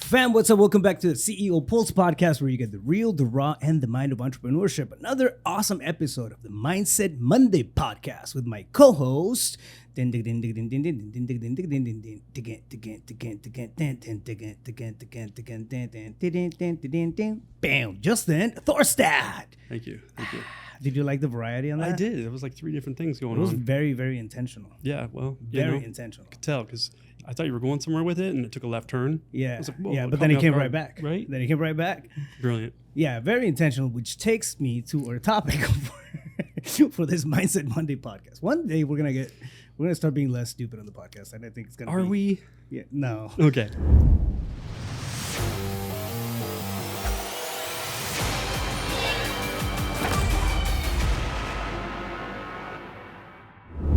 Fam, what's up? Welcome back to the CEO Pulse podcast, where you get the real, the raw, and the mind of entrepreneurship. Another awesome episode of the Mindset Monday podcast with my co-host. Bam! Just then, Thorstad. Thank you. Did you like the variety on that? I did. It was like three different things going on. It was very, very intentional. Yeah, well, Very intentional. I could tell because I thought you were going somewhere with it, and it took a left turn. Yeah, I was like, yeah, but then it came right back. Right? Then it came right back. Brilliant. Yeah, very intentional, which takes me to our topic for this Mindset Monday podcast. One day we're gonna start being less stupid on the podcast, and I think it's gonna. Are we? Yeah. No. Okay.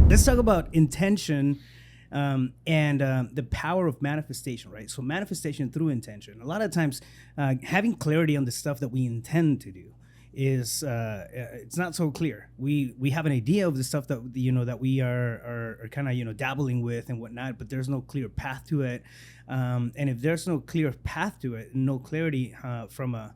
Let's talk about intention and the power of manifestation, right? So manifestation through intention. A lot of times, having clarity on the stuff that we intend to do is it's not so clear. We have an idea of the stuff that that we are kind of dabbling with and whatnot, but there's no clear path to it. And if there's no clear path to it, no clarity from a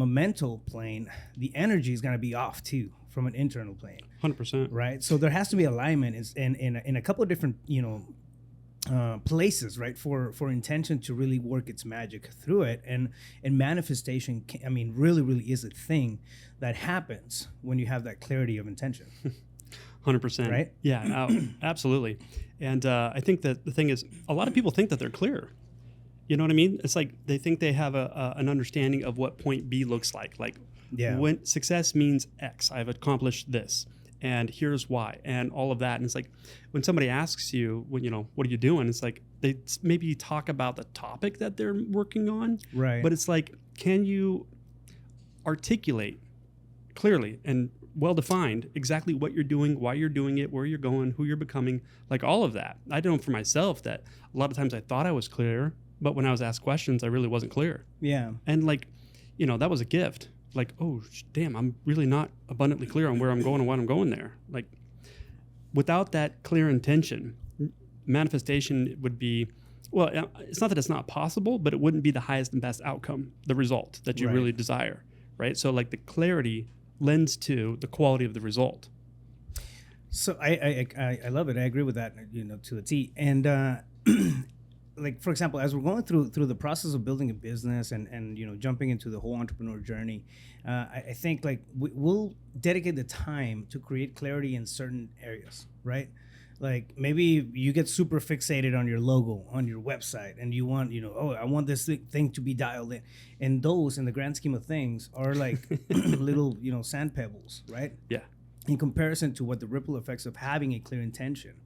mental plane, the energy is going to be off too from an internal plane. 100%. Right. So there has to be alignment in a couple of different places, right, for intention to really work its magic through it, and manifestation really is a thing that happens when you have that clarity of intention. 100%. Right? Yeah, absolutely. And I think that the thing is, a lot of people think that they're clear. You know what I mean? It's like they think they have an understanding of what point B looks like. Like, when success means X, I've accomplished this, and here's why, and all of that. And it's like when somebody asks you, what are you doing? It's like they maybe talk about the topic that they're working on, right? But it's like, can you articulate clearly and well defined exactly what you're doing, why you're doing it, where you're going, who you're becoming, like all of that. I know for myself that a lot of times I thought I was clear, but when I was asked questions, I really wasn't clear. Yeah. And that was a gift. Like, oh, damn, I'm really not abundantly clear on where I'm going and why I'm going there. Like, without that clear intention, manifestation would be, well, it's not that it's not possible, but it wouldn't be the highest and best outcome, the result that you really desire, right? So, like, the clarity lends to the quality of the result. So I love it. I agree with that, to a T. And like, for example, as we're going through the process of building a business and jumping into the whole entrepreneur journey, I think like we'll dedicate the time to create clarity in certain areas, right? Like maybe you get super fixated on your logo on your website, and you want I want this thing to be dialed in, and those in the grand scheme of things are like little sand pebbles, right? Yeah. In comparison to what the ripple effects of having a clear intention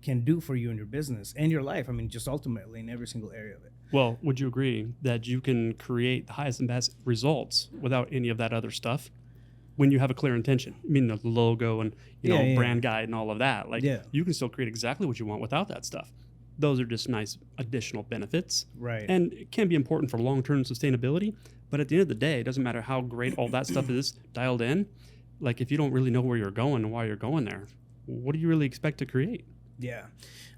can do for you in your business and your life. I mean, just ultimately in every single area of it. Well, would you agree that you can create the highest and best results without any of that other stuff when you have a clear intention? I mean, the logo and brand guide and all of that. Like, you can still create exactly what you want without that stuff. Those are just nice additional benefits. Right. And it can be important for long-term sustainability. But at the end of the day, it doesn't matter how great all that stuff is dialed in. Like, if you don't really know where you're going and why you're going there, what do you really expect to create? Yeah.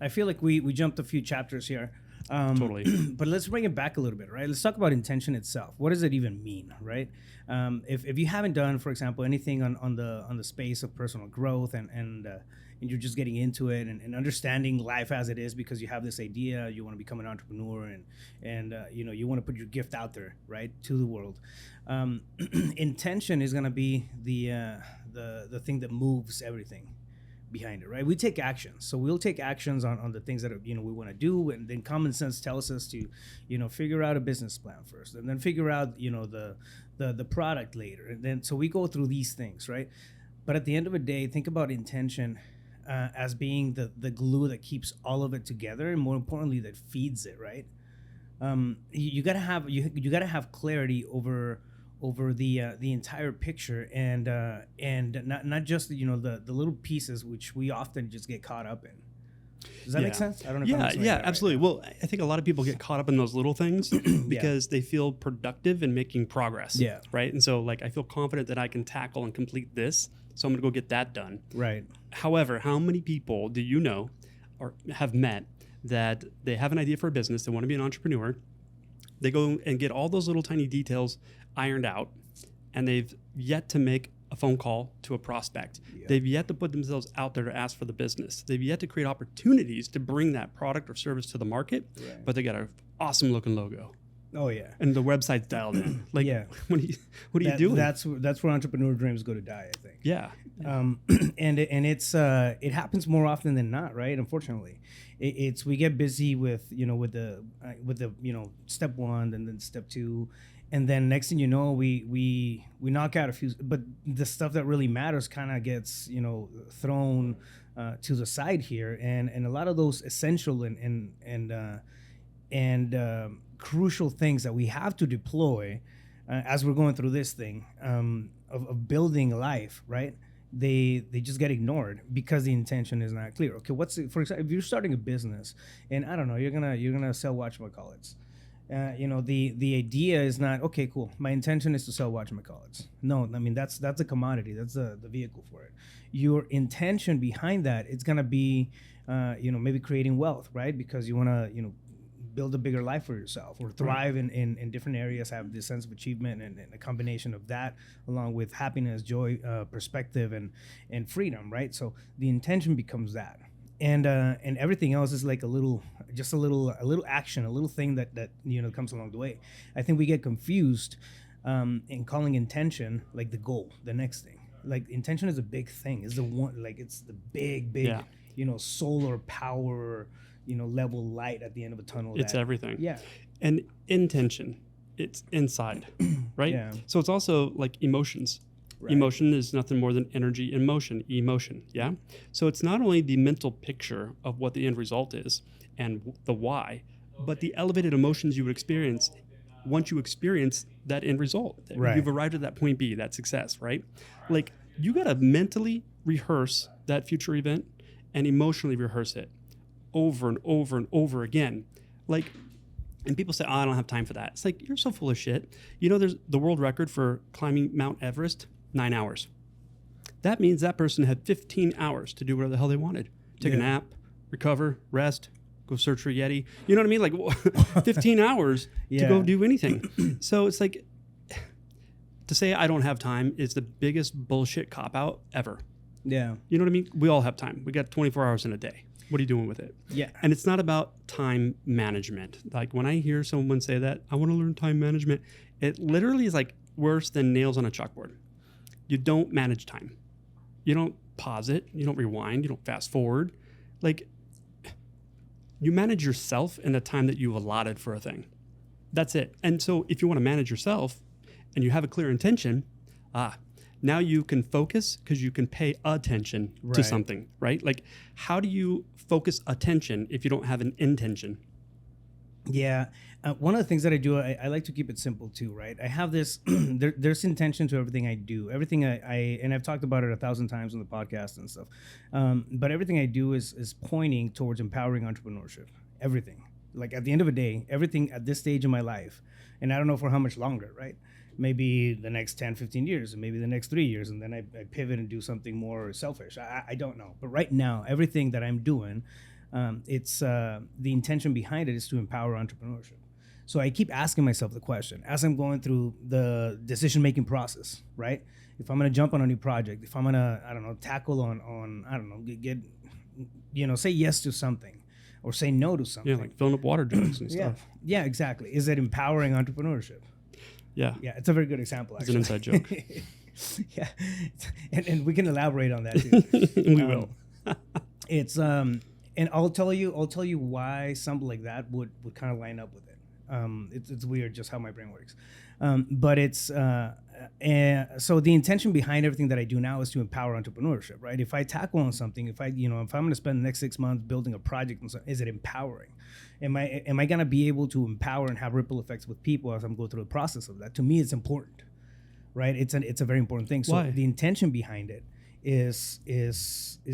I feel like we jumped a few chapters here. Totally. But let's bring it back a little bit, right? Let's talk about intention itself. What does it even mean, right? If you haven't done, for example, anything on the space of personal growth and you're just getting into it and understanding life as it is because you have this idea, you want to become an entrepreneur and you want to put your gift out there, right, to the world. Intention is going to be the thing that moves everything behind it, right? We take actions. So we'll take actions on the things that we want to do, and then common sense tells us to figure out a business plan first, and then figure out the product later, and then so we go through these things, right? But at the end of the day, think about intention as being the glue that keeps all of it together, and more importantly, that feeds it, right? You gotta have clarity over the entire picture, and not just the little pieces which we often just get caught up in. Does that make sense? I don't know. Yeah, absolutely. Right. Well, I think a lot of people get caught up in those little things because they feel productive in making progress. Yeah. Right. And so, like, I feel confident that I can tackle and complete this, so I'm going to go get that done. Right. However, how many people do you know or have met that they have an idea for a business, they want to be an entrepreneur, They go and get all those little tiny details ironed out, and they've yet to make a phone call to a prospect. Yep. They've yet to put themselves out there to ask for the business. They've yet to create opportunities to bring that product or service to the market, but they got an awesome looking logo. Oh yeah, and the website's dialed in. Like, yeah, what are you doing? That's where entrepreneur dreams go to die, I think. Yeah, and it happens more often than not, right? Unfortunately, it's we get busy with with the step one and then step two, and then next thing you know, we knock out a few, but the stuff that really matters kind of gets thrown to the side here, and a lot of those essential and crucial things that we have to deploy as we're going through this thing of building life, right? They just get ignored because the intention is not clear. Okay, for example, if you're starting a business and I don't know, you're gonna sell whatchamacallits. The idea is not, okay, cool, my intention is to sell whatchamacallits. No, I mean that's a commodity. That's the vehicle for it. Your intention behind that, it's gonna be maybe creating wealth, right? Because you wanna build a bigger life for yourself or thrive in different areas, have this sense of achievement and a combination of that along with happiness, joy, perspective and freedom, right? So the intention becomes that. And everything else is like a little action, a little thing that comes along the way. I think we get confused in calling intention like the goal, the next thing. Like intention is a big thing. It's the one, like it's the big solar power level light at the end of a tunnel. It's everything. Yeah. And intention, it's inside, right? Yeah. So it's also like emotions. Right. Emotion is nothing more than energy in motion, emotion, yeah? So it's not only the mental picture of what the end result is and the why, but the elevated emotions you would experience once you experience that end result. Right. You've arrived at that point B, that success, right? Like you got to mentally rehearse that future event and emotionally rehearse it over and over and over again. Like, and people say, oh, I don't have time for that. It's like, you're so full of shit. There's the world record for climbing Mount Everest, 9 hours. That means that person had 15 hours to do whatever the hell they wanted. Take a nap, recover, rest, go search for Yeti. You know what I mean? Like 15 hours to go do anything. So it's like, to say I don't have time is the biggest bullshit cop-out ever. Yeah. You know what I mean? We all have time. We got 24 hours in a day. What are you doing with it? Yeah. And it's not about time management. Like when I hear someone say that, I want to learn time management, it literally is like worse than nails on a chalkboard. You don't manage time. You don't pause it. You don't rewind. You don't fast forward. Like you manage yourself in the time that you allotted for a thing. That's it. And so if you want to manage yourself and you have a clear intention, now you can focus because you can pay attention to something, right? Like, how do you focus attention if you don't have an intention? Yeah. One of the things that I do, I like to keep it simple too, right? I have this, there's intention to everything I do. Everything and I've talked about it 1,000 times on the podcast and stuff. But everything I do is pointing towards empowering entrepreneurship. Everything. Like at the end of the day, everything at this stage in my life, and I don't know for how much longer, right? Maybe the next 10, 15 years, and maybe the next 3 years, and then I pivot and do something more selfish. I don't know. But right now, everything that I'm doing, it's the intention behind it is to empower entrepreneurship. So I keep asking myself the question as I'm going through the decision-making process, right? If I'm going to jump on a new project, if I'm going to, I don't know, tackle on I don't know, say yes to something or say no to something. Yeah, like filling up water jugs and stuff. Yeah, exactly. Is it empowering entrepreneurship? Yeah. Yeah, it's a very good example, actually. It's an inside joke. Yeah. And we can elaborate on that too. We will. It's and I'll tell you why something like that would kind of line up with it. It's weird just how my brain works. But it's so the intention behind everything that I do now is to empower entrepreneurship, right? If I tackle on something, if I'm going to spend the next 6 months building a project, is it empowering? Am I going to be able to empower and have ripple effects with people as I'm going through the process of that? To me, it's important, right? It's a very important thing. So Why? The intention behind it is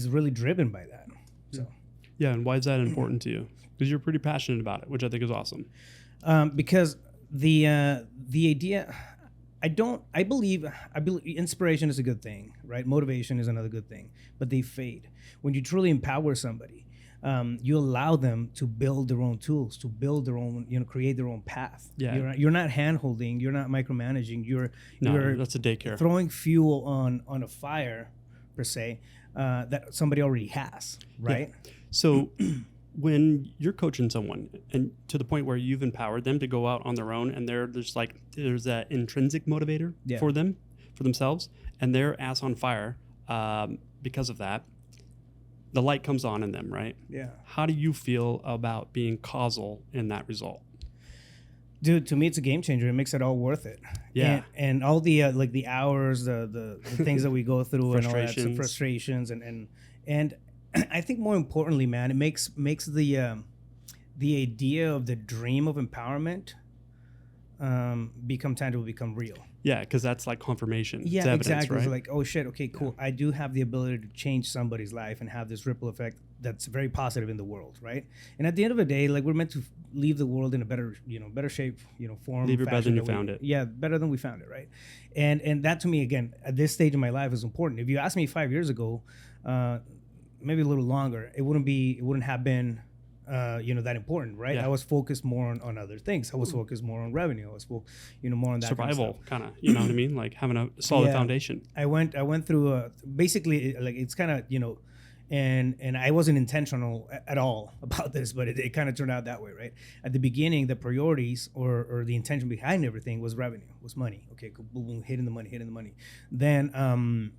really driven by that. So yeah, and why is that important to you? Because you're pretty passionate about it, which I think is awesome. Because the idea, I believe inspiration is a good thing, right? Motivation is another good thing, but they fade when you truly empower somebody. you allow them to build their own tools, to build their own, create their own path. Yeah. You're not hand holding, you're not micromanaging, you're that's a daycare. throwing fuel on a fire per se, that somebody already has, right? Yeah. So when you're coaching someone and to the point where you've empowered them to go out on their own, and there's that intrinsic motivator for themselves, and they're ass on fire because of that, the light comes on in them, right? Yeah. How do you feel about being causal in that result? Dude, to me, it's a game changer. It makes it all worth it. Yeah. And all the like the hours, the things that we go through, and all that, some frustrations, and I think more importantly, man, it makes the idea of the dream of empowerment become tangible, become real. Yeah, because that's like confirmation. Yeah, it's evidence, exactly. right? It's like, oh shit, okay, cool. Yeah. I do have the ability to change somebody's life and have this ripple effect that's very positive in the world, right? And at the end of the day, like, we're meant to leave the world in a better shape, form. Leave it better than you found it. Yeah, better than we found it, right? And that, to me, again, at this stage of my life, is important. If you asked me 5 years ago, maybe a little longer, it wouldn't have been that important, right? Yeah. I was focused more on other things. I was focused more on revenue. I was more on that survival kind of, you know what I mean? Like having a solid foundation. I went through basically, like, it's kind of, and I wasn't intentional at all about this, but it kind of turned out that way, right? At the beginning, the priorities or the intention behind everything was revenue, was money. Okay, cool, boom, boom, hitting the money. Then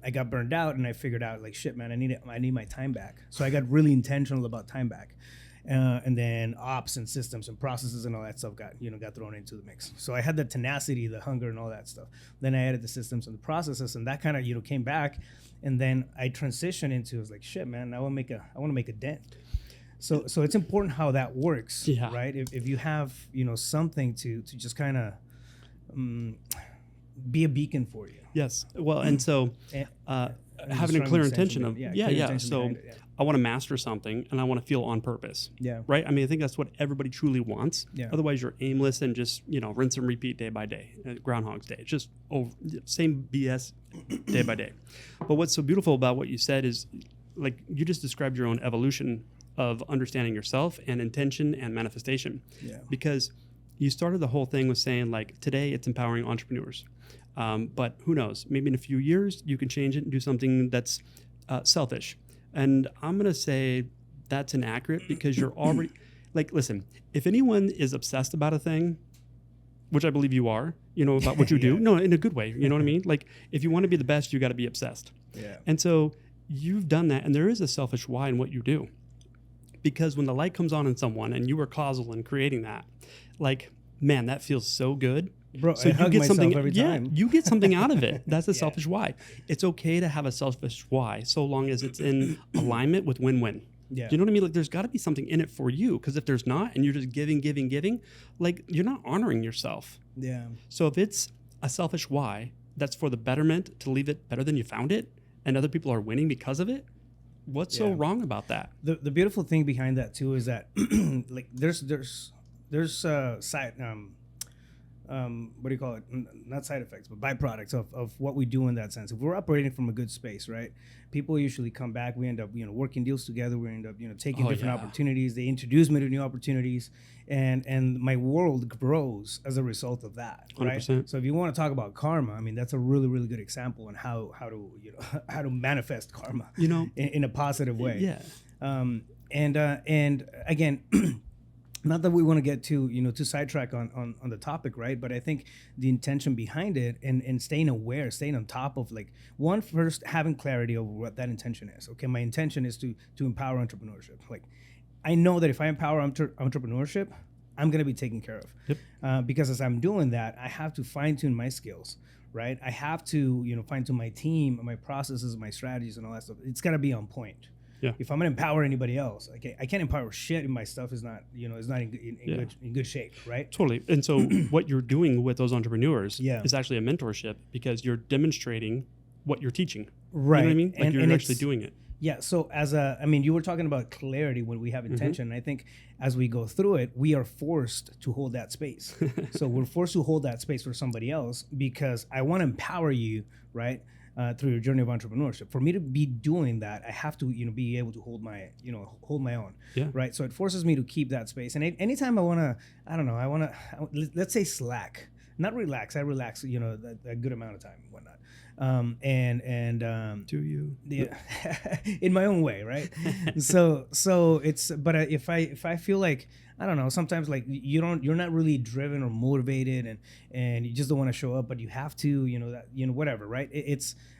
I got burned out, and I figured out, like, shit, man, I need my time back. So I got really intentional about time back. And then ops and systems and processes and all that stuff got thrown into the mix. So I had the tenacity, the hunger, and all that stuff. Then I added the systems and the processes, and that kind of came back. And then I transitioned into, I was like, shit, man, I want to make a dent. So it's important how that works, right? If you have something to just kind of be a beacon for you. Yes. Well, and so having a clear intention of So I want to master something, and I want to feel on purpose. Yeah. Right. I mean, I think that's what everybody truly wants. Yeah. Otherwise, you're aimless and just rinse and repeat day by day. Groundhog's Day. It's just same BS day by day. But what's so beautiful about what you said is, like, you just described your own evolution of understanding yourself and intention and manifestation. Yeah. Because you started the whole thing with saying, like, today it's empowering entrepreneurs. But who knows? Maybe in a few years you can change it and do something that's selfish. And I'm going to say that's inaccurate, because you're already, like, listen, if anyone is obsessed about a thing, which I believe you are, about what you do, no, in a good way, you know what I mean? Like, if you want to be the best, you got to be obsessed. Yeah. And so you've done that, and there is a selfish why in what you do. Because when the light comes on in someone and you were causal in creating that, like, man, that feels so good. Bro, so I hug get myself something every time. you get something out of it. That's a selfish why. It's okay to have a selfish why, so long as it's in alignment with win-win. Yeah. Do you know what I mean? Like, there's got to be something in it for you, because if there's not, and you're just giving, like, you're not honoring yourself. Yeah. So if it's a selfish why that's for the betterment, to leave it better than you found it, and other people are winning because of it, what's so wrong about that? The beautiful thing behind that too is that like there's side what do you call it? Not side effects, but byproducts of what we do in that sense. If we're operating from a good space, right? People usually come back. We end up, working deals together. We end up, taking different opportunities. They introduce me to new opportunities, and my world grows as a result of that, right? 100%. So if you want to talk about karma, I mean, that's a really, really good example on how to how to manifest karma, in a positive way. Yeah. And again. Not that we want to get too sidetrack on the topic, right? But I think the intention behind it and staying aware, staying on top of, like, first having clarity over what that intention is. Okay, my intention is to empower entrepreneurship. Like, I know that if I empower entrepreneurship, I'm going to be taken care of. Yep. Because as I'm doing that, I have to fine tune my skills, right? I have to fine tune my team, my processes, my strategies, and all that stuff. It's got to be on point. Yeah. If I'm gonna empower anybody else, okay, I can't empower shit if my stuff is not, is not in good shape, right? Totally. And so what you're doing with those entrepreneurs Yeah. is actually a mentorship, because you're demonstrating what you're teaching. Right. You know what I mean? Like, And you're actually doing it. Yeah. So you were talking about clarity when we have intention. And I think as we go through it, we are forced to hold that space. So we're forced to hold that space for somebody else, because I want to empower you, right? through your journey of entrepreneurship. For me to be doing that, I have to, be able to hold my own. Yeah. Right. So it forces me to keep that space. And anytime I want to, let's say slack, not relax. I relax, a good amount of time and whatnot. Do you? Yeah, in my own way, right? so it's, but if I feel like, I don't know, sometimes like you're not really driven or motivated, and you just don't want to show up, but you have to, whatever, right?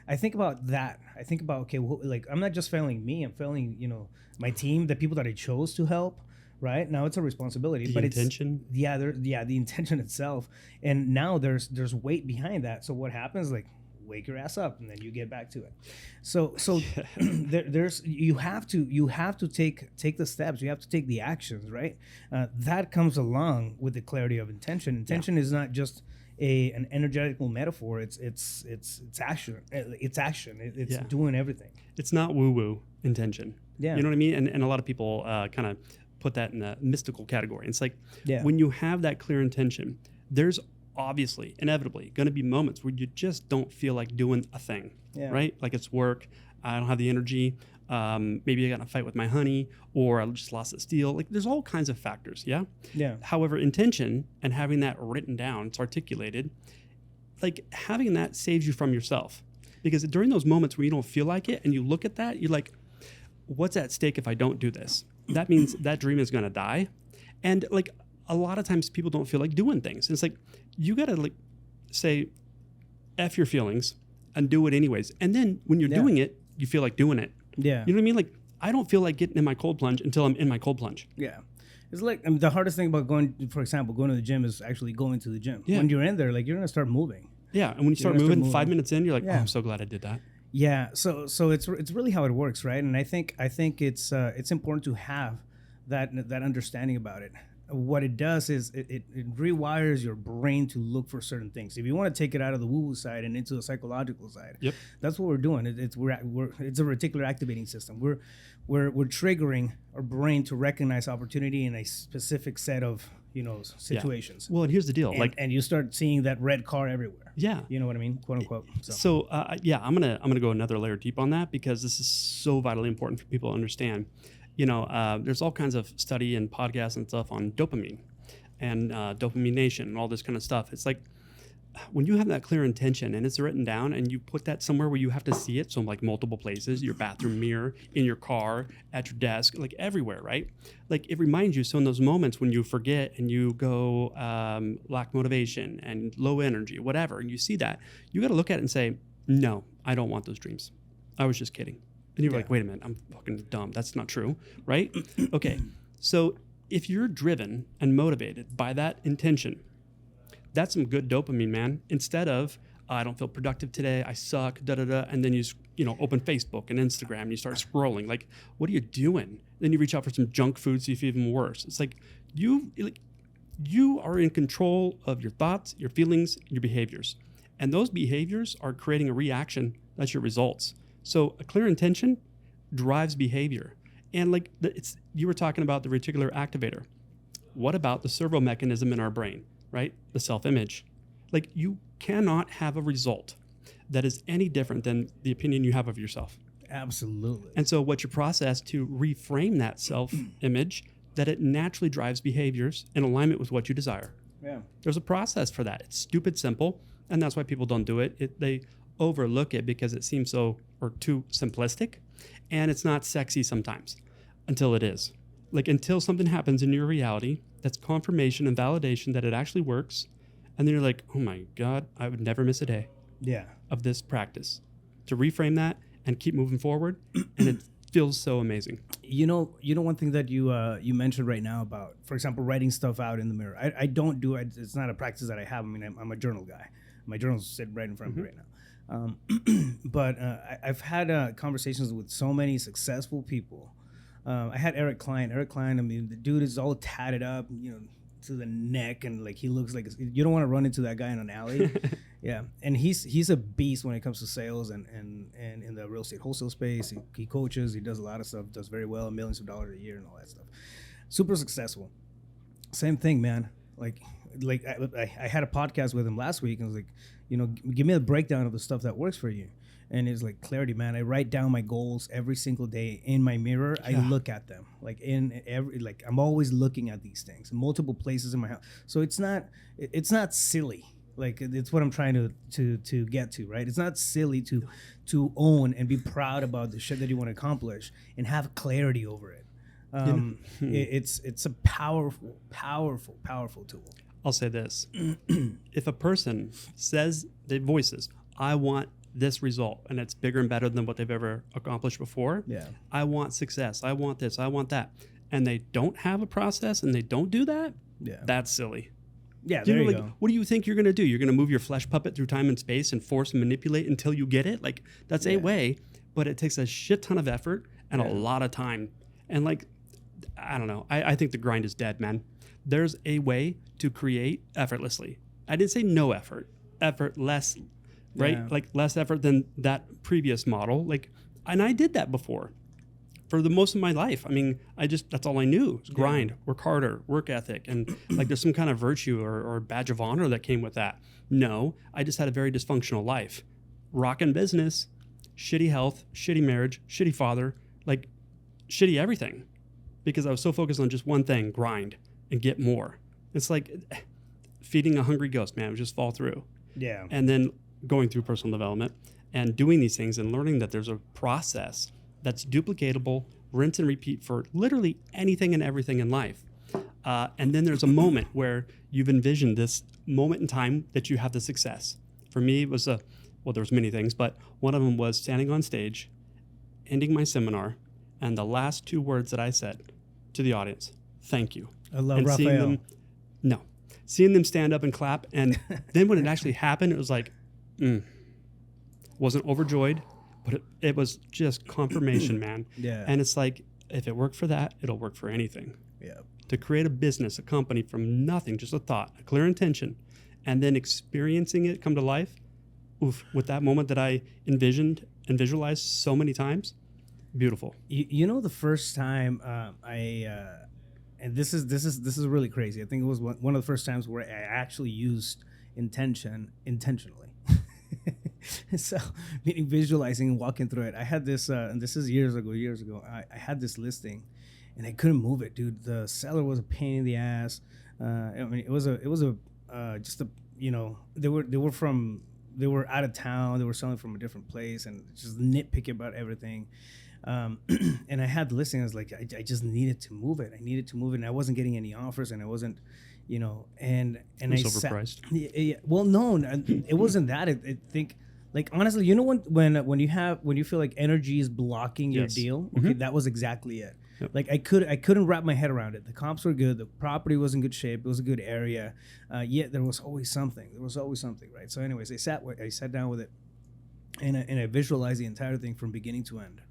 I think about that. I think about, okay, like I'm not just failing me, I'm failing, my team, the people that I chose to help. Right now, it's a responsibility, but intention. The intention itself, and now there's weight behind that. So what happens? Like, wake your ass up, and then you get back to it. So there's you have to take the steps. You have to take the actions. Right, that comes along with the clarity of intention. Intention is not just an energetical metaphor. It's action. It's action. It's doing everything. It's not woo woo intention. Yeah, you know what I mean. And a lot of people kind of put that in the mystical category. It's like when you have that clear intention, there's obviously, inevitably, going to be moments where you just don't feel like doing a thing, right? Like it's work, I don't have the energy, maybe I got in a fight with my honey, or I just lost a deal. Like there's all kinds of factors, yeah? However, intention and having that written down, it's articulated, like having that saves you from yourself. Because during those moments where you don't feel like it and you look at that, you're like, what's at stake if I don't do this? That means that dream is going to die. And like a lot of times people don't feel like doing things. And it's like, you got to like say, F your feelings and do it anyways. And then when you're doing it, you feel like doing it. Yeah. You know what I mean? Like, I don't feel like getting in my cold plunge until I'm in my cold plunge. Yeah. It's like, the hardest thing about going to the gym is actually going to the gym. Yeah. When you're in there, like you're going to start moving. Yeah. And when you start moving 5 minutes in, you're like, oh, I'm so glad I did that. Yeah. So it's really how it works. Right. And I think it's important to have that understanding about it. What it does is it rewires your brain to look for certain things. If you want to take it out of the woo-woo side and into the psychological side, that's what we're doing. It's a reticular activating system. We're triggering our brain to recognize opportunity in a specific set of situations. Well, and here's the deal, and you start seeing that red car everywhere. Yeah, you know what I mean, quote unquote. So I'm gonna go another layer deep on that, because this is so vitally important for people to understand. There's all kinds of study and podcasts and stuff on dopamine and dopamine nation and all this kind of stuff. It's like when you have that clear intention and it's written down and you put that somewhere where you have to see it, so like multiple places, your bathroom mirror, in your car, at your desk, like everywhere, right? Like it reminds you. So in those moments when you forget and you go lack motivation and low energy, whatever, and you see that, you got to look at it and say, no, I don't want those dreams. I was just kidding. And you're like, wait a minute, I'm fucking dumb. That's not true, right? Okay, so if you're driven and motivated by that intention, that's some good dopamine, man. Instead of, I don't feel productive today, I suck, da-da-da, and then you open Facebook and Instagram and you start scrolling. Like, what are you doing? Then you reach out for some junk food, so you feel even worse. It's like, you are in control of your thoughts, your feelings, your behaviors. And those behaviors are creating a reaction. That's your results. So a clear intention drives behavior. And you were talking about the reticular activator. What about the servo mechanism in our brain, right? The self-image. Like you cannot have a result that is any different than the opinion you have of yourself. Absolutely. And so what's your process to reframe that self-image that it naturally drives behaviors in alignment with what you desire? Yeah. There's a process for that. It's stupid simple, and that's why people don't do it. They overlook it because it seems too simplistic, and it's not sexy sometimes until it is. Like until something happens in your reality that's confirmation and validation that it actually works, and then you're like, oh my God, I would never miss a day of this practice. To reframe that and keep moving forward, and it feels so amazing. One thing that you mentioned right now about, for example, writing stuff out in the mirror. I don't do it. It's not a practice that I have. I mean, I'm a journal guy. My journals sit right in front of me right now. But I've had conversations with so many successful people. I had Eric Klein. I mean, the dude is all tatted up, to the neck, and like he looks like you don't want to run into that guy in an alley. Yeah, and he's a beast when it comes to sales and in the real estate wholesale space. He coaches. He does a lot of stuff. Does very well, millions of dollars a year, and all that stuff. Super successful. Same thing, man. Like I had a podcast with him last week, and I was like, give me a breakdown of the stuff that works for you. And it's like clarity, man. I write down my goals every single day in my mirror. I look at them like I'm always looking at these things in multiple places in my house. So it's not silly. Like, it's what I'm trying to get to, right? It's not silly to own and be proud about the shit that you want to accomplish and have clarity over it. It's a powerful tool. I'll say this. If a person says, they voices, I want this result, and it's bigger and better than what they've ever accomplished before. Yeah. I want success. I want this. I want that. And they don't have a process and they don't do that. Yeah. That's silly. Yeah, there you go. What do you think you're going to do? You're going to move your flesh puppet through time and space and force and manipulate until you get it? Like, that's a way, but it takes a shit ton of effort and a lot of time. And like, I don't know. I think the grind is dead, man. There's a way to create effortlessly. I didn't say no effort. Effort less, right? Yeah. Like less effort than that previous model. Like, and I did that before. For the most of my life. I mean, that's all I knew. Was grind, work harder, work ethic. And like there's some kind of virtue or badge of honor that came with that. No, I just had a very dysfunctional life. Rockin' business, shitty health, shitty marriage, shitty father, like shitty everything. Because I was so focused on just one thing, grind and get more. It's like feeding a hungry ghost, man. It would just fall through. Yeah. And then going through personal development and doing these things and learning that there's a process that's duplicatable, rinse and repeat for literally anything and everything in life. And then there's a moment where you've envisioned this moment in time that you have the success. For me, it was there was many things, but one of them was standing on stage, ending my seminar, and the last two words that I said to the audience, thank you. I love and Raphael. Seeing them stand up and clap. And then when it actually happened, it was like, wasn't overjoyed, but it was just confirmation, man. Yeah. And it's like, if it worked for that, it'll work for anything. Yeah. To create a business, a company from nothing, just a thought, a clear intention, and then experiencing it come to life, with that moment that I envisioned and visualized so many times, beautiful. You know, the first time and this is really crazy. I think it was one of the first times where I actually used intentionally. So, meaning visualizing and walking through it. I had this, and this is years ago. I had this listing, and I couldn't move it, dude. The seller was a pain in the ass. I mean, it was just a, you know, they were out of town. They were selling from a different place, and just nitpicky about everything. And I had the listing. I was like, I just needed to move it. And I wasn't getting any offers, and I wasn't, you know, and it was overpriced. Well, no, it wasn't that. I think, like, honestly, you know, when you feel like energy is blocking your deal, okay, that was exactly it. Yep. Like I couldn't wrap my head around it. The comps were good. The property was in good shape. It was a good area. Yet there was always something. Right? So, anyways, I sat down with it, and I visualized the entire thing from beginning to end.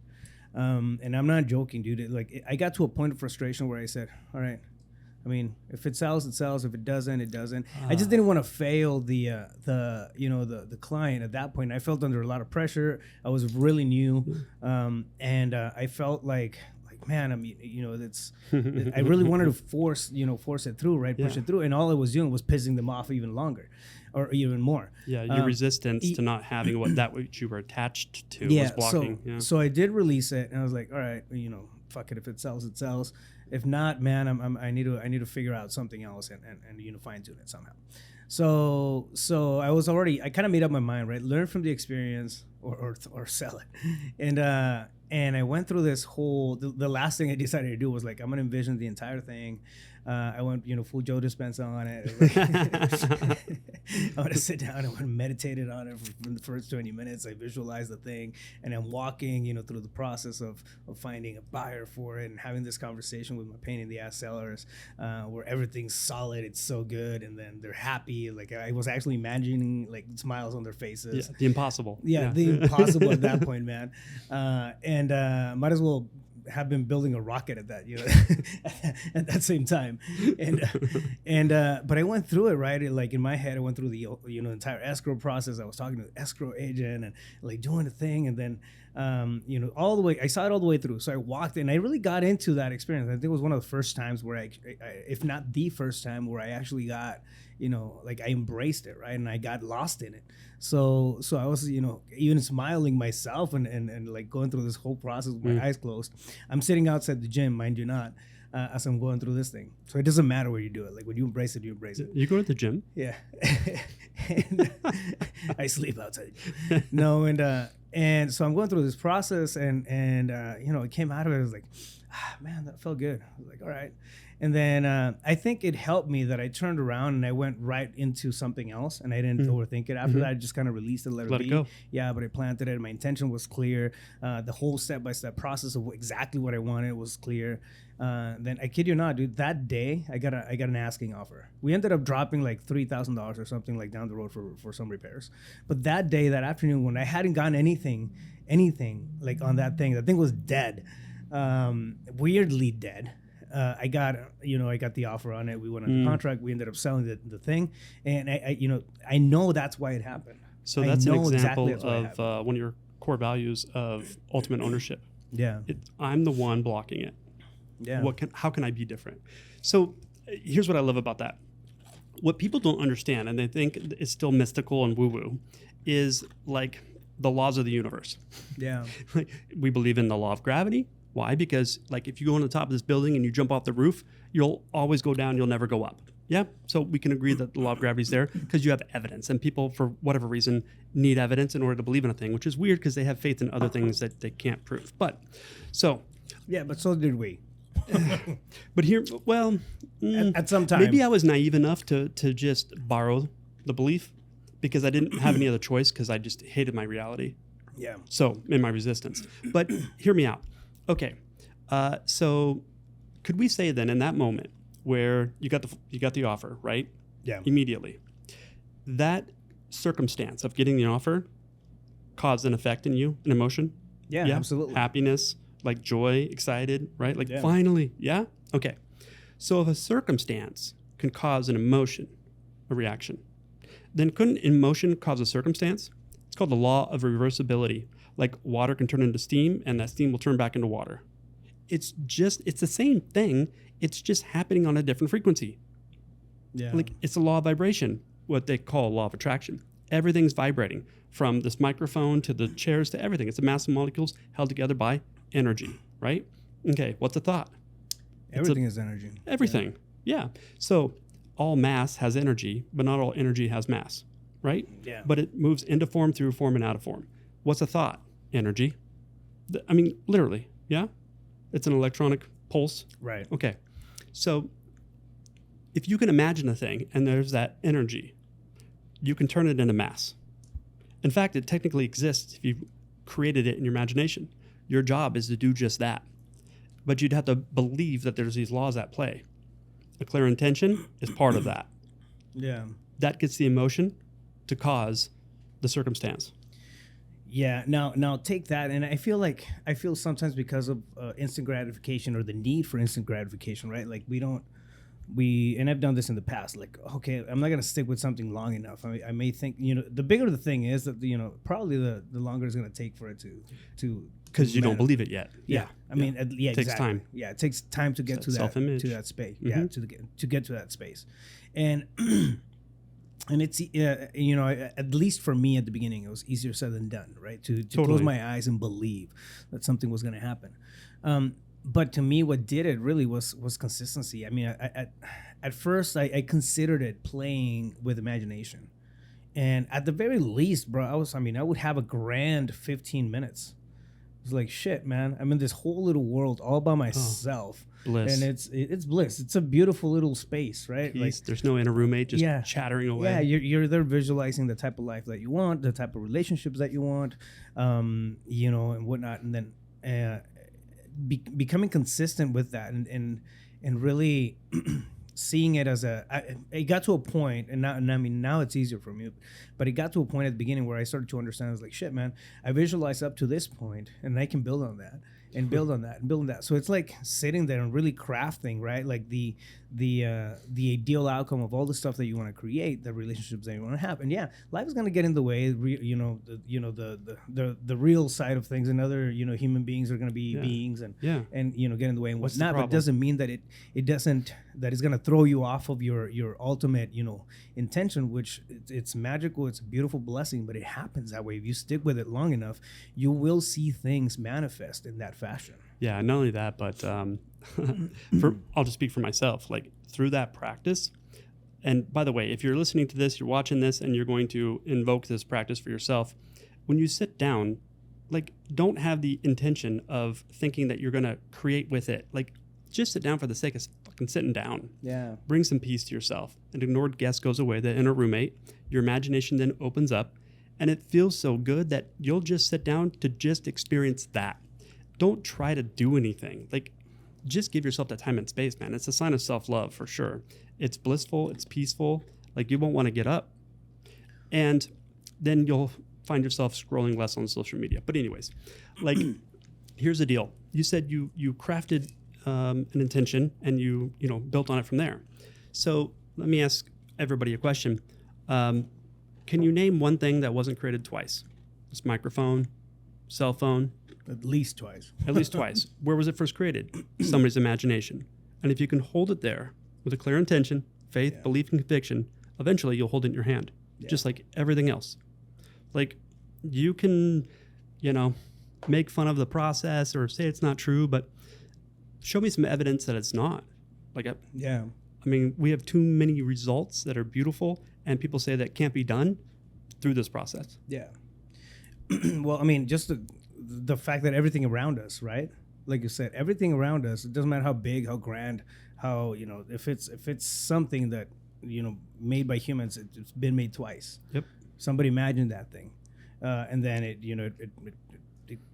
And I'm not joking, dude. I got to a point of frustration where I said, all right, I mean, if it sells, it sells. If it doesn't, it doesn't. I just didn't want to fail the client at that point. I felt under a lot of pressure. I was really new. And I felt like, man, I mean, you know, I really wanted to force it through, right? Push it through. And all I was doing was pissing them off even longer or even more. Yeah. Your resistance to not having what you were attached to was blocking. So I did release it, and I was like, all right, you know, fuck it. If it sells, it sells. If not, man, I need to figure out something else and you know, fine tune it somehow. So I kind of made up my mind, right? Learn from the experience or sell it. And I went through this whole, the last thing I decided to do was like, I'm going to envision the entire thing. I went, you know, full Joe Dispenza on it. I want to sit down. I want to meditate on it for the first 20 minutes. I visualize the thing, and I'm walking, you know, through the process of finding a buyer for it and having this conversation with my pain in the ass sellers, where everything's solid. It's so good. And then they're happy. Like I was actually imagining like smiles on their faces. Yeah, the impossible. Yeah. The impossible at that point, man. And might as well have been building a rocket at that, you know, at that same time. But I went through it, right? Like in my head, I went through the, you know, entire escrow process. I was talking to the escrow agent and like doing the thing. And then, you know, all the way, I saw it all the way through. So I walked in, I really got into that experience. I think it was one of the first times where I if not the first time where I actually got like I embraced it, right? And I got lost in it. So I was, even smiling myself and like going through this whole process with my eyes closed. I'm sitting outside the gym, mind you not, as I'm going through this thing. So it doesn't matter where you do it. Like when you embrace it, you embrace it. You go to the gym? Yeah. And I sleep outside. No, and so I'm going through this process, and it came out of it. I was like, man, that felt good. I was like, all right. And then I think it helped me that I turned around and I went right into something else, and I didn't overthink it. After that, I just kind of released it, let it be. Go. Yeah, but I planted it. My intention was clear. The whole step-by-step process of exactly what I wanted was clear. Then I kid you not, dude, that day I got an asking offer. We ended up dropping like $3,000 or something like down the road for some repairs. But that day, that afternoon, when I hadn't gotten anything like on that thing was dead, weirdly dead. I got the offer on it. We went on the contract. We ended up selling the thing, and I know that's why it happened. So that's an example of one of your core values of ultimate ownership. Yeah, I'm the one blocking it. Yeah. How can I be different? So here's what I love about that. What people don't understand, and they think it's still mystical and woo-woo, is like the laws of the universe. Yeah. Like we believe in the law of gravity. Why? Because like if you go on the top of this building and you jump off the roof, you'll always go down, you'll never go up. Yeah. So we can agree that the law of gravity is there because you have evidence, and people, for whatever reason, need evidence in order to believe in a thing, which is weird because they have faith in other things that they can't prove. But so so did we. But here, well, at some time, maybe I was naive enough to just borrow the belief because I didn't have any other choice because I just hated my reality. Yeah. So in my resistance. But hear me out. Okay. So could we say then in that moment where you got the offer, right? Yeah. Immediately, that circumstance of getting the offer caused an effect in you, an emotion? Yeah, absolutely. Happiness, like joy, excited, right? Like finally, yeah? Okay. So if a circumstance can cause an emotion, a reaction, then couldn't emotion cause a circumstance? It's called the law of reversibility. Like water can turn into steam, and that steam will turn back into water. It's the same thing. It's just happening on a different frequency. Yeah. Like it's a law of vibration, what they call law of attraction. Everything's vibrating from this microphone to the chairs to everything. It's a mass of molecules held together by energy, right? Okay, what's a thought? Everything is energy. Everything, yeah. So all mass has energy, but not all energy has mass, right? Yeah. But it moves into form, through form, and out of form. What's a thought? Energy. I mean, literally, yeah? It's an electronic pulse. Right. Okay. So if you can imagine a thing and there's that energy, you can turn it into mass. In fact, it technically exists if you created it in your imagination. Your job is to do just that. But you'd have to believe that there's these laws at play. A clear intention is part of that. Yeah. That gets the emotion to cause the circumstance. Yeah. Now take that, and I feel sometimes because of instant gratification or the need for instant gratification, right? Like and I've done this in the past. Like, okay, I'm not gonna stick with something long enough. I may think, the bigger the thing is, that probably the longer it's gonna take for it to because you don't believe it yet. Yeah. I mean, it takes exactly. time. Yeah, it takes time to get to self-image. that space. Mm-hmm. Yeah, to get to that space, and and it's at least for me at the beginning, it was easier said than done, right? To close my eyes and believe that something was going to happen. But to me, what did it really was consistency. I mean, at first I considered it playing with imagination, and at the very least, bro, I would have a grand 15 minutes. It's like, shit, man, I'm in this whole little world all by myself. Bliss. And it's bliss. It's a beautiful little space, right? Peace. Like, there's no inner roommate just chattering away. Yeah, you're there visualizing the type of life that you want, the type of relationships that you want, and whatnot. And then becoming consistent with that and really seeing it as it got to a point, and now it's easier for me, but it got to a point at the beginning where I started to understand. I was like, shit, man, I visualized up to this point, and I can build on that and build on that and build on that. So it's like sitting there and really crafting, right? Like the the ideal outcome of all the stuff that you want to create, the relationships that you want to have. And yeah, life is going to get in the way. The real side of things, and other human beings are going to be beings, and get in the way and whatnot. But it doesn't mean that that it's going to throw you off of your ultimate intention, which it's magical. It's a beautiful blessing, but it happens that way. If you stick with it long enough, you will see things manifest in that fashion. Yeah, not only that, but I'll just speak for myself. Like, through that practice, and by the way, if you're listening to this, you're watching this, and you're going to invoke this practice for yourself, when you sit down, like, don't have the intention of thinking that you're going to create with it. Like, just sit down for the sake of fucking sitting down. Yeah. Bring some peace to yourself. An ignored guest goes away, the inner roommate. Your imagination then opens up, and it feels so good that you'll just sit down to just experience that. Don't try to do anything. Like, just give yourself that time and space, man. It's a sign of self-love for sure. It's blissful. It's peaceful. Like, you won't want to get up. And then you'll find yourself scrolling less on social media. But anyways, like, here's the deal. You said you crafted an intention, and you built on it from there. So let me ask everybody a question. Can you name one thing that wasn't created twice? This microphone, cell phone. At least twice. At least twice. Where was it first created? Somebody's imagination. And if you can hold it there with a clear intention, faith, belief, and conviction, eventually you'll hold it in your hand, just like everything else. Like, you can, make fun of the process or say it's not true, but show me some evidence that it's not. Like, I mean, we have too many results that are beautiful, and people say that can't be done through this process. Yeah. Well, I mean, just the fact that everything around us, right? Like you said, everything around us, it doesn't matter how big, how grand, how, if it's something that, made by humans, it's been made twice. Yep. Somebody imagined that thing. And then it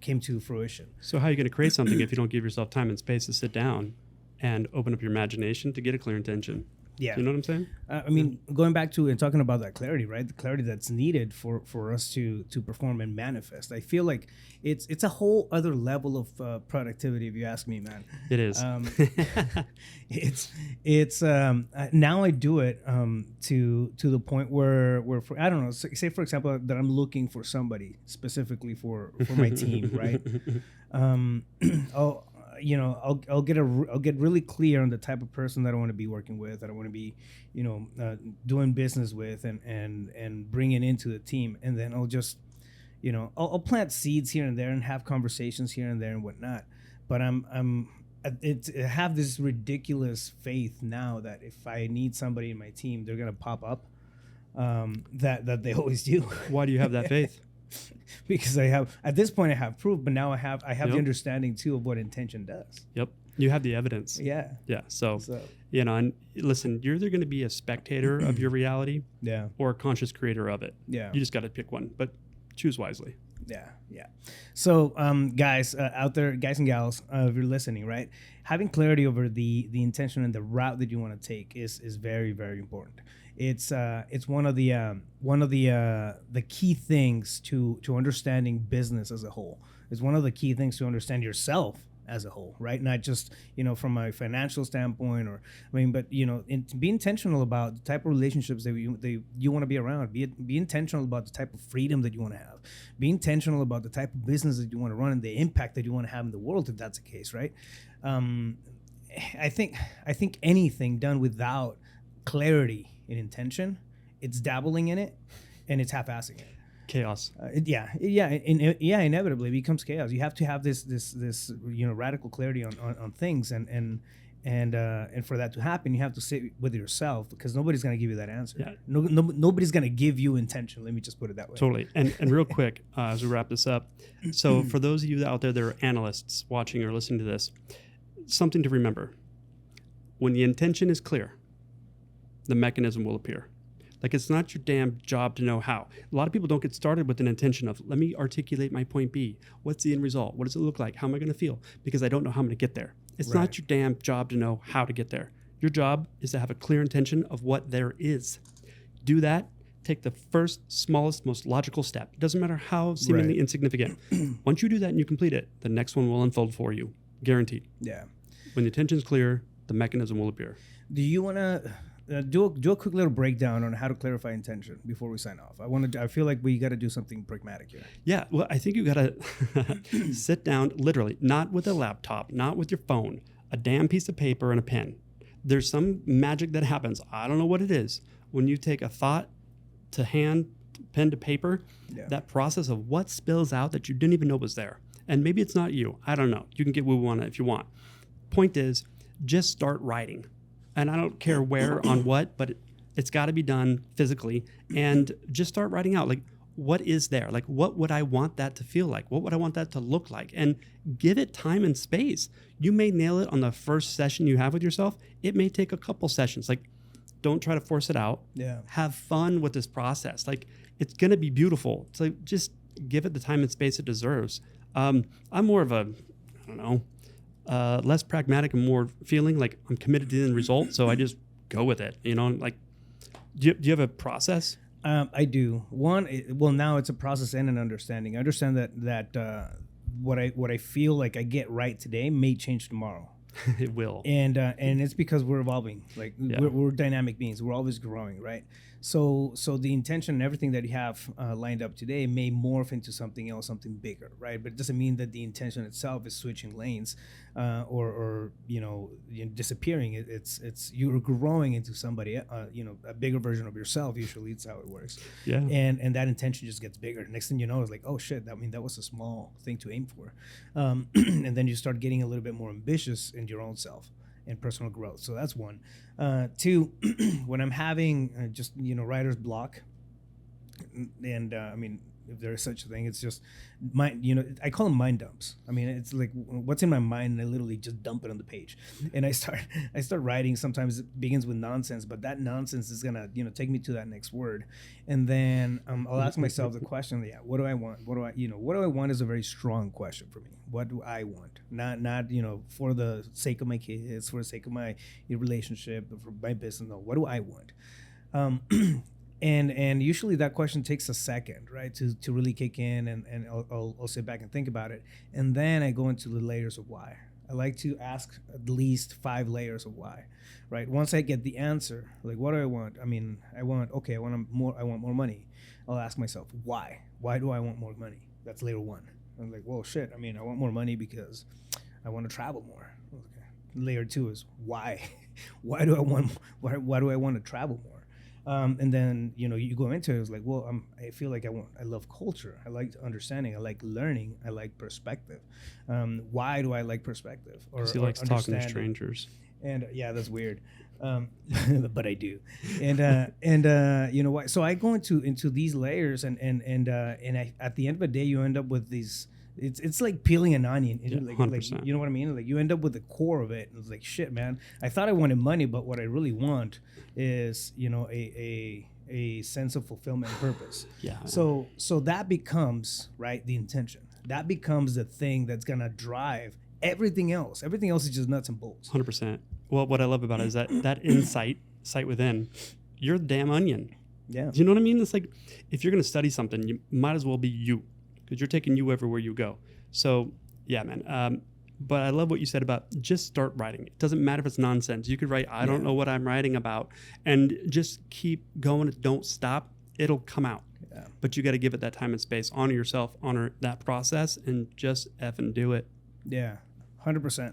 came to fruition. So how are you going to create something if you don't give yourself time and space to sit down and open up your imagination to get a clear intention? Yeah. You know what I'm saying? I mean, going back to and talking about that clarity, right? The clarity that's needed for us to perform and manifest. I feel like it's a whole other level of productivity, if you ask me, man. It is. It's now I do it to the point where I don't know, say for example that I'm looking for somebody specifically for my team, right? I'll get really clear on the type of person that I want to be working with, that I want to be, doing business with, and bringing into the team, and then I'll just, I'll plant seeds here and there and have conversations here and there and whatnot. But I have this ridiculous faith now that if I need somebody in my team, they're gonna pop up. That they always do. Why do you have that faith? Because at this point I have proof, but now I have the understanding too of what intention does. Yep. You have the evidence. Yeah. Yeah. So and listen, you're either going to be a spectator of your reality, or a conscious creator of it. Yeah. You just got to pick one, but choose wisely. Yeah. Yeah. So, guys out there, guys and gals, if you're listening, right, having clarity over the intention and the route that you want to take is very, very important. It's one of the key things to understanding business as a whole. It's one of the key things to understand yourself as a whole, right? Not just, from a financial standpoint but, be intentional about the type of relationships that you want to be around. Be intentional about the type of freedom that you want to have. Be intentional about the type of business that you want to run and the impact that you want to have in the world, if that's the case, right? I think anything done without clarity in intention, it's dabbling in it, and it's half-assing it. Chaos. Inevitably it becomes chaos. You have to have this radical clarity on things, and for that to happen, you have to sit with yourself, because nobody's going to give you that answer. Yeah. Nobody's going to give you intention. Let me just put it that way. Totally. And real quick, as we wrap this up, so for those of you out there that are analysts watching or listening to this, something to remember: when the intention is clear, the mechanism will appear. Like, it's not your damn job to know how. A lot of people don't get started with an intention of, let me articulate my point B. What's the end result? What does it look like? How am I going to feel? Because I don't know how I'm going to get there. It's not your damn job to know how to get there. Your job is to have a clear intention of what there is. Do that. Take the first, smallest, most logical step. It doesn't matter how seemingly insignificant. Once you do that and you complete it, the next one will unfold for you. Guaranteed. Yeah. When the intention's clear, the mechanism will appear. Do you want to do a quick little breakdown on how to clarify intention before we sign off? I feel like we got to do something pragmatic here. Yeah, well, I think you got to sit down, literally, not with a laptop, not with your phone, a damn piece of paper and a pen. There's some magic that happens. I don't know what it is. When you take a thought to hand, pen to paper, that process of what spills out that you didn't even know was there. And maybe it's not you. I don't know. You can get woo-woo on it if you want. Point is, just start writing. And I don't care where, on what, but it's got to be done physically. And just start writing out, like, what is there? Like, what would I want that to feel like? What would I want that to look like? And give it time and space. You may nail it on the first session you have with yourself. It may take a couple sessions. Like, don't try to force it out. Yeah. Have fun with this process. Like, it's going to be beautiful. So just give it the time and space it deserves. I'm more of a, I don't know, less pragmatic and more feeling like I'm committed to the end result. So I just go with it, you know, like, do you have a process? I do. Now it's a process and an understanding. I understand that what I feel like I get right today may change tomorrow. It will. And it's because we're evolving. Like, we're dynamic beings. We're always growing, right? So the intention and everything that you have lined up today may morph into something else, something bigger, right? But it doesn't mean that the intention itself is switching lanes or disappearing. It's you're growing into somebody, a bigger version of yourself. Usually, it's how it works. Yeah. And that intention just gets bigger. Next thing you know, it's like, oh shit, that was a small thing to aim for, and then you start getting a little bit more ambitious in your own self and personal growth. So that's one. Two, when I'm having writer's block, and if there is such a thing, it's just I call them mind dumps. I mean, it's like what's in my mind, and I literally just dump it on the page, and I start writing. Sometimes it begins with nonsense, but that nonsense is gonna take me to that next word, and then I'll ask myself the question: what do I want? What do I want is a very strong question for me. What do I want? Not for the sake of my kids, for the sake of my relationship, for my business. No, what do I want? And usually that question takes a second, right, to really kick in, and I'll sit back and think about it, and then I go into the layers of why. I like to ask at least 5 layers of why, right? Once I get the answer, like, what do I want? I want more money. I'll ask myself, why? Why do I want more money? That's layer 1. I'm like, well, shit. I want more money because I want to travel more. Okay. Layer 2 is why? Why do I want to travel more? And then you go into it, it's like, well, I feel like I love culture, I like understanding, I like learning, I like perspective. Why do I like perspective? Because he likes talking to strangers. And yeah, that's weird, but I do. And you know what? So I go into these layers, and I, at the end of the day, you end up with these. It's like peeling an onion. Yeah, like, you know what I mean? Like, you end up with the core of it. And it's like, shit, man. I thought I wanted money, but what I really want is, a sense of fulfillment and purpose. Yeah. So that becomes, right, the intention. That becomes the thing that's gonna drive everything else. Everything else is just nuts and bolts. 100%. Well, what I love about it is that insight within, you're the damn onion. Yeah. Do you know what I mean? It's like, if you're gonna study something, you might as well be you, because you're taking you everywhere you go. So yeah, man. But I love what you said about just start writing. It doesn't matter if it's nonsense. You could write, I don't know what I'm writing about, and just keep going. Don't stop. It'll come out. Yeah. But you got to give it that time and space. Honor yourself, honor that process, and just effing do it. Yeah, 100%.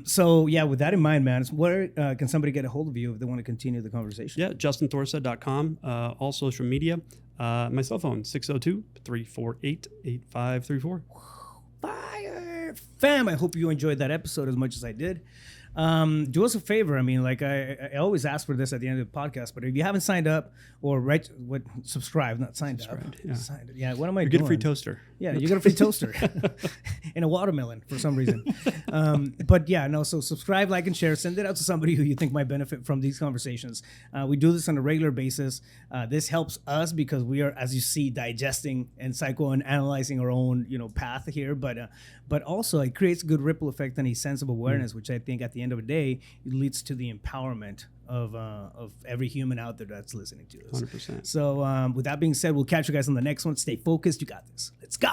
So yeah, with that in mind, man, where can somebody get a hold of you if they want to continue the conversation? Yeah, justinthorstad.com, all social media. My cell phone, 602-348-8534. Fire! Fam, I hope you enjoyed that episode as much as I did. Do us a favor. I always ask for this at the end of the podcast, but if you haven't signed up or subscribe, not signed up. Yeah. Yeah. What am I doing? You get a free toaster. Yeah, you get a free toaster and a watermelon for some reason. But yeah, no. So subscribe, like, and share. Send it out to somebody who you think might benefit from these conversations. We do this on a regular basis. This helps us because we are, as you see, digesting and psychoanalyzing our own, path here. But also it creates a good ripple effect and a sense of awareness, which I think at the end of the day it leads to the empowerment of every human out there that's listening to this. 100%. So with that being said, we'll catch you guys on the next one. Stay focused. You got this. Let's go.